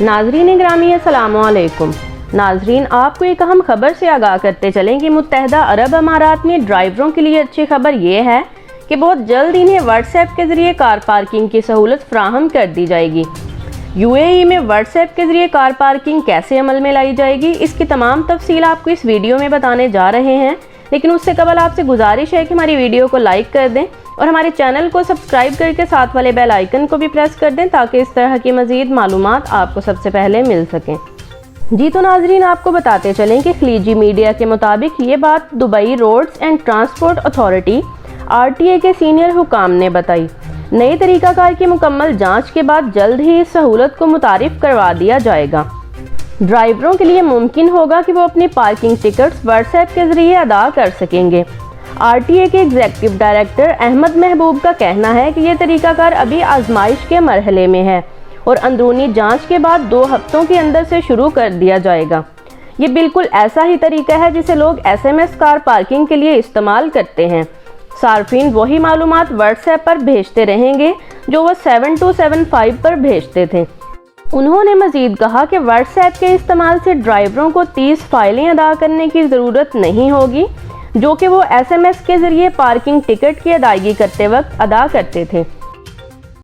नाजरीन ग्रामी अस्सलामु अलैकुम। नाजरीन, आपको एक अहम खबर से आगाह करते चलें कि मुत्तहदा अरब अमारात में ड्राइवरों के लिए अच्छी खबर ये है कि बहुत जल्द इन्हें व्हाट्सएप के ज़रिए कार पार्किंग की सहूलत फ्राहम कर दी जाएगी। यूएई में व्हाट्सएप के ज़रिए कार पार्किंग कैसे अमल में लाई जाएगी, इसकी तमाम तफसील आपको इस वीडियो में बताने जा रहे हैं। लेकिन उससे कबल आपसे गुजारिश है कि हमारी वीडियो को लाइक कर दें और हमारे चैनल को सब्सक्राइब करके साथ वाले बेल आइकन को भी प्रेस कर दें ताकि इस तरह की मज़ीद मालूमात आपको सबसे पहले मिल सकें। जी तो नाजरीन, आपको बताते चलें कि खलीजी मीडिया के मुताबिक ये बात Dubai roads and transport authority RTA के सीनियर हुकाम ने बताई। नए तरीक़ाकार की मुकम्मल जांच के बाद जल्द ही इस सहूलत को मुतारिफ करवा दिया जाएगा। ड्राइवरों के लिए मुमकिन होगा कि वो अपनी पार्किंग टिकट्स व्हाट्सएप के ज़रिए अदा कर सकेंगे। RTA के एग्जीक्यूटिव डायरेक्टर अहमद महबूब का कहना है कि ये तरीक़ाकार अभी आजमाइश के मरहले में है और अंदरूनी जांच के बाद 2 हफ्तों के अंदर से शुरू कर दिया जाएगा। ये बिल्कुल ऐसा ही तरीका है जिसे लोग SMS कार पार्किंग के लिए इस्तेमाल करते हैं। सार्फिन वही मालूमात व्हाट्सएप पर भेजते रहेंगे जो वो 7275 पर भेजते थे। उन्होंने मज़ीद कहा कि व्हाट्सएप के इस्तेमाल से ड्राइवरों को 30 फ़ाइलें अदा करने की ज़रूरत नहीं होगी जो कि वो SMS के ज़रिए पार्किंग टिकट की अदायगी करते वक्त अदा करते थे।